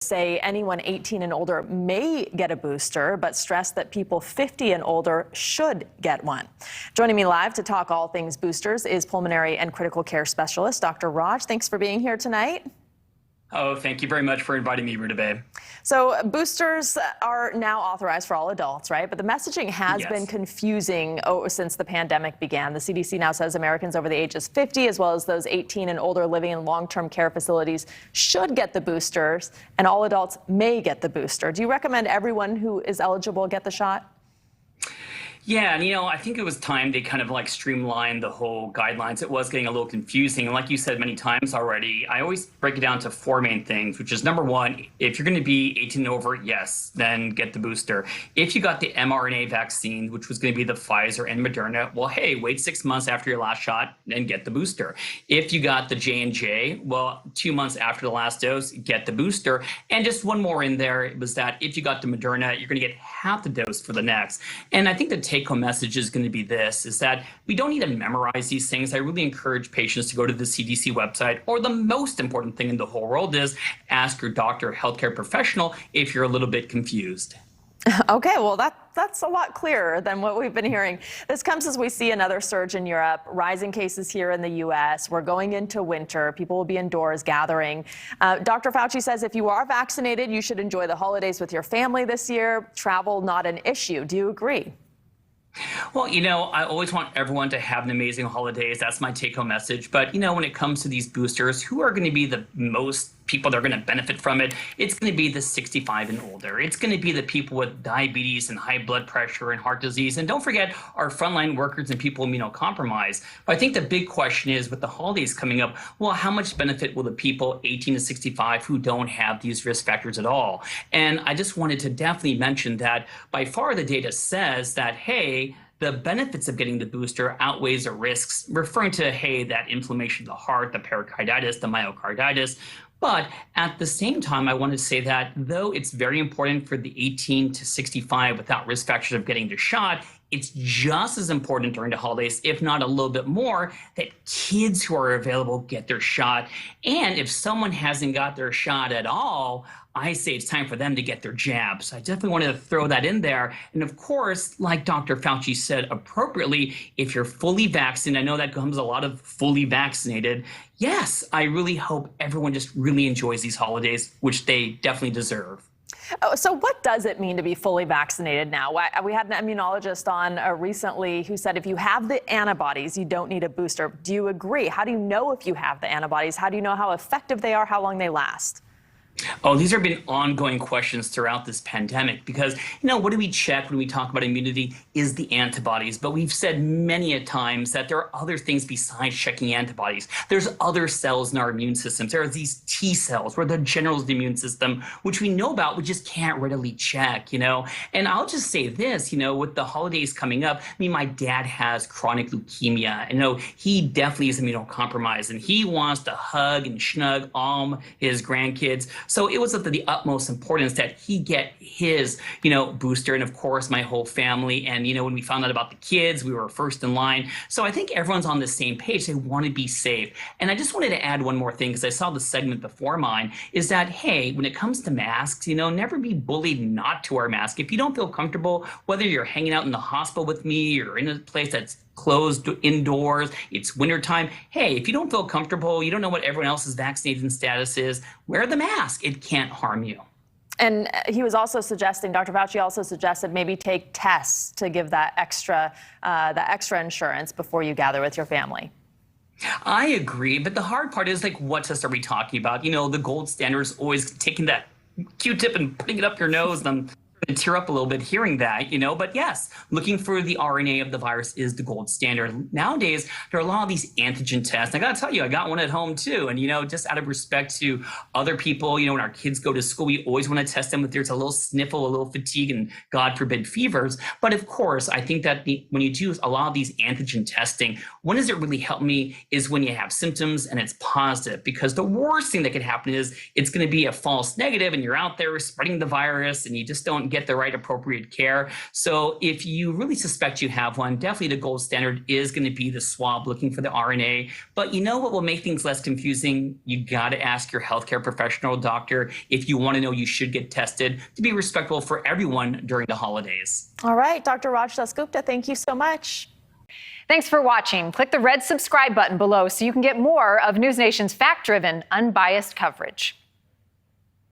say anyone 18 and older may get a booster, but stress that people 50 and older should get one. Joining me live to talk all things boosters is pulmonary and critical care specialist Dr. Raj. Thanks for being here tonight. Oh, thank you very much for inviting me, Rutabaga. So boosters are now authorized for all adults, right? But the messaging has been confusing since the pandemic began. The CDC now says Americans over the age of 50, as well as those 18 and older living in long-term care facilities, should get the boosters, and all adults may get the booster. Do you recommend everyone who is eligible get the shot? Yeah, and I think it was time they kind of streamlined the whole guidelines. It was getting a little confusing. And like you said many times already, I always break it down to four main things, which is number one, if you're going to be 18 and over, yes, then get the booster. If you got the mRNA vaccine, which was going to be the Pfizer and Moderna, well, hey, wait 6 months after your last shot and get the booster. If you got the J&J, well, 2 months after the last dose, get the booster. And just one more in there was that if you got the Moderna, you're going to get half the dose for the next. And I think the take-home message is going to be this, is that we don't need to memorize these things. I really encourage patients to go to the CDC website, or the most important thing in the whole world is ask your doctor or healthcare professional if you're a little bit confused. Okay, well, that's a lot clearer than what we've been hearing. This comes as we see another surge in Europe, rising cases here in the U.S. We're going into winter. People will be indoors gathering. Dr. Fauci says if you are vaccinated, you should enjoy the holidays with your family this year. Travel, not an issue. Do you agree? Well, I always want everyone to have an amazing holidays. That's my take-home message. But, when it comes to these boosters, who are going to be the most people that are going to benefit from it? It's going to be the 65 and older. It's going to be the people with diabetes and high blood pressure and heart disease. And don't forget our frontline workers and people immunocompromised. But I think the big question is, with the holidays coming up, well, how much benefit will the people 18 to 65 who don't have these risk factors at all? And I just wanted to definitely mention that by far the data says that, hey, the benefits of getting the booster outweighs the risks, referring to, hey, that inflammation of the heart, the pericarditis, the myocarditis. But at the same time, I want to say that though it's very important for the 18 to 65 without risk factors of getting the shot, it's just as important during the holidays, if not a little bit more, that kids who are available get their shot. And if someone hasn't got their shot at all, I say it's time for them to get their jab. So I definitely wanted to throw that in there. And of course, like Dr. Fauci said appropriately, if you're fully vaccinated, I know that comes a lot of fully vaccinated. Yes, I really hope everyone just really enjoys these holidays, which they definitely deserve. Oh, so what does it mean to be fully vaccinated now? We had an immunologist on recently who said if you have the antibodies, you don't need a booster. Do you agree? How do you know if you have the antibodies? How do you know how effective they are, how long they last? Oh, these have been ongoing questions throughout this pandemic because, what do we check when we talk about immunity is the antibodies. But we've said many a times that there are other things besides checking antibodies. There's other cells in our immune systems. There are these T cells, where the general immune system, which we know about, we just can't readily check, And I'll just say this, with the holidays coming up, my dad has chronic leukemia. He definitely is immunocompromised, and he wants to hug and snug all his grandkids. So it was of the utmost importance that he get his, booster, and of course my whole family. And, when we found out about the kids, we were first in line. So I think everyone's on the same page. They want to be safe. And I just wanted to add one more thing, because I saw the segment before mine, is that, hey, when it comes to masks, never be bullied not to wear a mask. If you don't feel comfortable, whether you're hanging out in the hospital with me or in a place that's closed indoors, it's wintertime. Hey, if you don't feel comfortable, you don't know what everyone else's vaccination status is, wear the mask. It can't harm you. And he was also suggesting, Dr. Fauci also suggested maybe take tests to give that extra insurance before you gather with your family. I agree, but the hard part is what test are we talking about? The gold standard is always taking that Q-tip and putting it up your nose and tear up a little bit hearing that, but yes, looking for the RNA of the virus is the gold standard. Nowadays, there are a lot of these antigen tests. I got to tell you, I got one at home too. And, just out of respect to other people, when our kids go to school, we always want to test them if there's a little sniffle, a little fatigue, and God forbid fevers. But of course, I think that when you do a lot of these antigen testing, when does it really help me is when you have symptoms and it's positive, because the worst thing that could happen is it's going to be a false negative and you're out there spreading the virus and you just don't don't get the right appropriate care. So if you really suspect you have one, definitely the gold standard is going to be the swab looking for the RNA. But you know what will make things less confusing? You got to ask your healthcare professional doctor if you want to know you should get tested, to be respectful for everyone during the holidays. All right, Dr. Raj Dasgupta, thank you so much. Thanks for watching. Click the red subscribe button below so you can get more of NewsNation's fact-driven, unbiased coverage.